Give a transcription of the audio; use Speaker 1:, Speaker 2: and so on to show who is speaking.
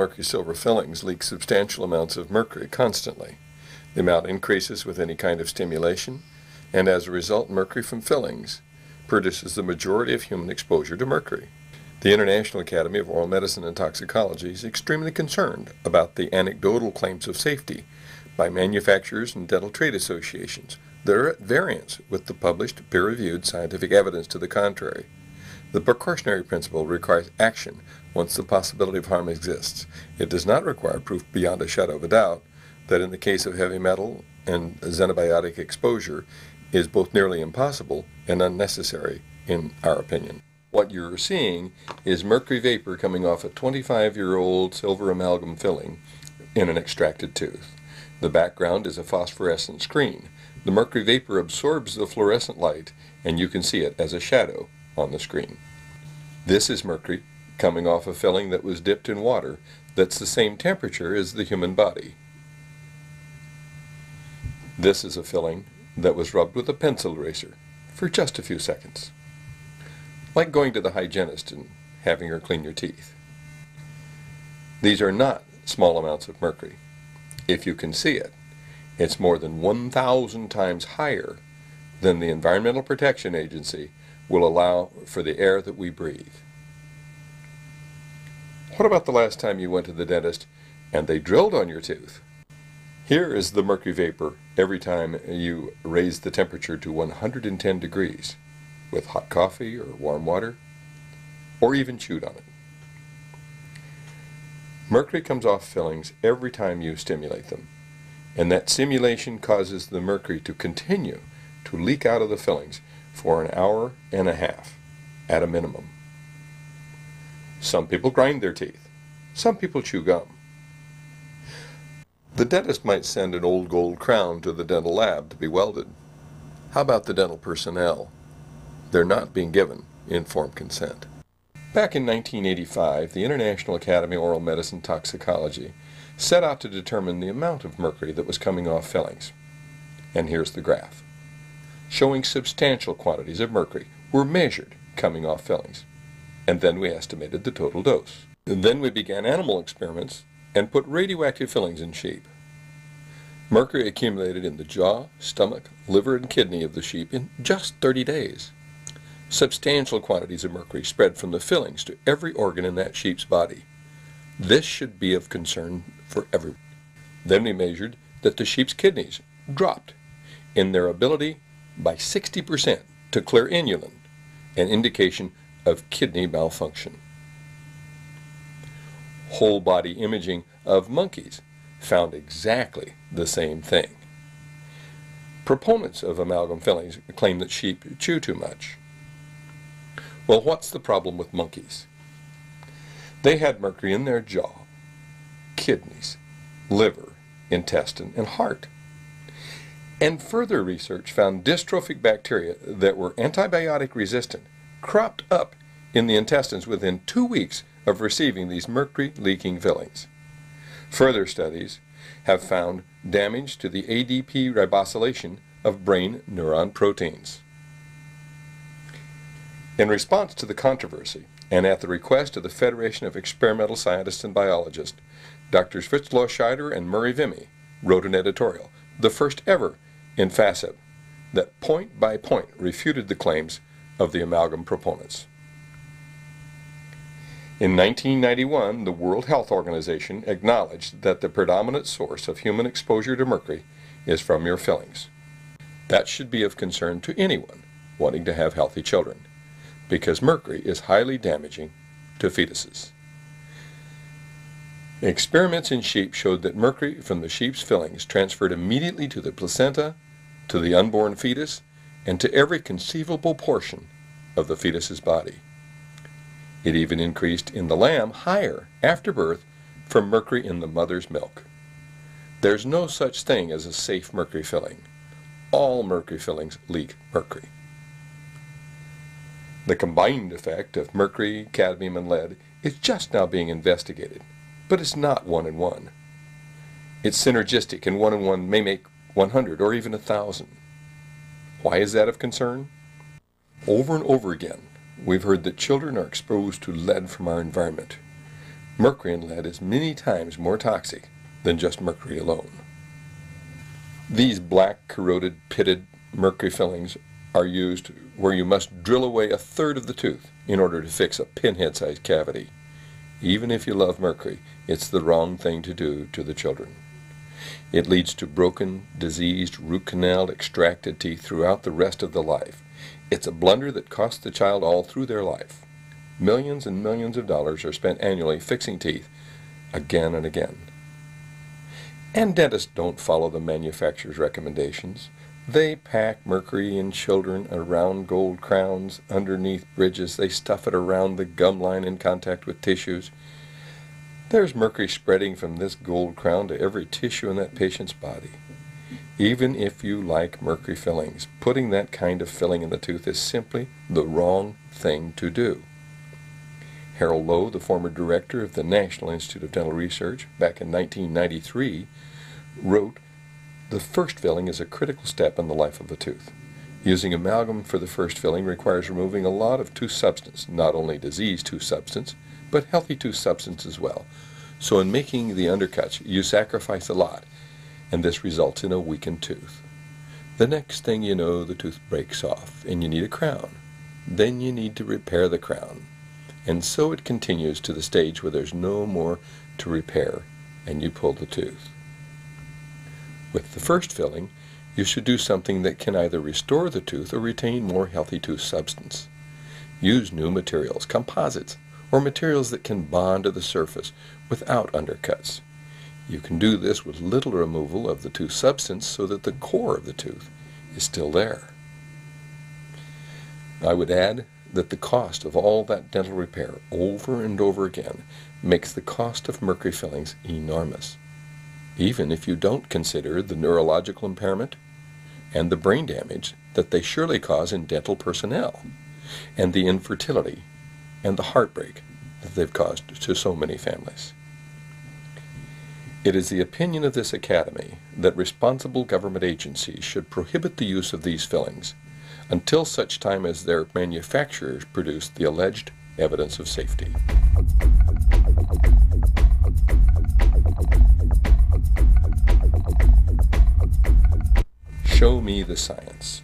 Speaker 1: mercury silver fillings leak substantial amounts of mercury constantly. The amount increases with any kind of stimulation, and as a result, mercury from fillings produces the majority of human exposure to mercury. The International Academy of Oral Medicine and Toxicology is extremely concerned about the anecdotal claims of safety by manufacturers and dental trade associations that are at variance with the published peer-reviewed scientific evidence to the contrary. The precautionary principle requires action once the possibility of harm exists. It does not require proof beyond a shadow of a doubt that in the case of heavy metal and xenobiotic exposure is both nearly impossible and unnecessary in our opinion. What you're seeing is mercury vapor coming off a 25-year-old silver amalgam filling in an extracted tooth. The background is a phosphorescent screen. The mercury vapor absorbs the fluorescent light, and you can see it as a shadow on the screen. This is mercury coming off a filling that was dipped in water that's the same temperature as the human body. This is a filling that was rubbed with a pencil eraser for just a few seconds. Like going to the hygienist and having her clean your teeth. These are not small amounts of mercury. If you can see it, it's more than 1,000 times higher than the Environmental Protection Agency will allow for the air that we breathe. What about the last time you went to the dentist and they drilled on your tooth? Here is the mercury vapor every time you raise the temperature to 110 degrees with hot coffee or warm water, or even chewed on it. Mercury comes off fillings every time you stimulate them, and that stimulation causes the mercury to continue to leak out of the fillings for an hour and a half at a minimum. Some people grind their teeth. Some people chew gum. The dentist might send an old gold crown to the dental lab to be welded. How about the dental personnel? They're not being given informed consent. Back in 1985, the International Academy of Oral Medicine and Toxicology set out to determine the amount of mercury that was coming off fillings. And here's the graph, showing substantial quantities of mercury were measured coming off fillings. And then we estimated the total dose. And then we began animal experiments and put radioactive fillings in sheep. Mercury accumulated in the jaw, stomach, liver, and kidney of the sheep in just 30 days. Substantial quantities of mercury spread from the fillings to every organ in that sheep's body. This should be of concern for everyone. Then we measured that the sheep's kidneys dropped in their ability by 60% to clear inulin, an indication of kidney malfunction. Whole body imaging of monkeys found exactly the same thing. Proponents of amalgam fillings claim that sheep chew too much. Well, what's the problem with monkeys? They had mercury in their jaw, kidneys, liver, intestine, and heart. And further research found dystrophic bacteria that were antibiotic resistant cropped up in the intestines within 2 weeks of receiving these mercury-leaking fillings. Further studies have found damage to the ADP ribosylation of brain neuron proteins. In response to the controversy, and at the request of the Federation of Experimental Scientists and Biologists, Drs. Fritz Lorscheider and Murray Vimy wrote an editorial, the first ever in FASEB, that point by point refuted the claims of the amalgam proponents. In 1991, the World Health Organization acknowledged that the predominant source of human exposure to mercury is from your fillings. That should be of concern to anyone wanting to have healthy children, because mercury is highly damaging to fetuses. Experiments in sheep showed that mercury from the sheep's fillings transferred immediately to the placenta, to the unborn fetus, and to every conceivable portion of the fetus's body. It even increased in the lamb higher after birth from mercury in the mother's milk. There's no such thing as a safe mercury filling. All mercury fillings leak mercury. The combined effect of mercury, cadmium, and lead is just now being investigated, but it's not 1 and 1. It's synergistic, and 1 and 1 may make 100 or even 1,000. Why is that of concern? Over and over again, we've heard that children are exposed to lead from our environment. Mercury in lead is many times more toxic than just mercury alone. These black, corroded, pitted mercury fillings are used where you must drill away a third of the tooth in order to fix a pinhead-sized cavity. Even if you love mercury, it's the wrong thing to do to the children. It leads to broken, diseased, root canal extracted teeth throughout the rest of the life. It's a blunder that costs the child all through their life. Millions and millions of dollars are spent annually fixing teeth again and again. And dentists don't follow the manufacturer's recommendations. They pack mercury in children around gold crowns, underneath bridges. They stuff it around the gum line in contact with tissues. There's mercury spreading from this gold crown to every tissue in that patient's body. Even if you like mercury fillings, putting that kind of filling in the tooth is simply the wrong thing to do. Harold Lowe, the former director of the National Institute of Dental Research, back in 1993, wrote, "The first filling is a critical step in the life of a tooth. Using amalgam for the first filling requires removing a lot of tooth substance, not only diseased tooth substance, but healthy tooth substance as well. So in making the undercuts, you sacrifice a lot, and this results in a weakened tooth. The next thing you know, the tooth breaks off, and you need a crown. Then you need to repair the crown. And so it continues to the stage where there's no more to repair, and you pull the tooth. With the first filling, you should do something that can either restore the tooth or retain more healthy tooth substance. Use new materials, composites, or materials that can bond to the surface without undercuts. You can do this with little removal of the tooth substance so that the core of the tooth is still there. I would add that the cost of all that dental repair over and over again makes the cost of mercury fillings enormous, even if you don't consider the neurological impairment and the brain damage that they surely cause in dental personnel, and the infertility and the heartbreak that they've caused to so many families. It is the opinion of this Academy that responsible government agencies should prohibit the use of these fillings until such time as their manufacturers produce the alleged evidence of safety. Show me the science.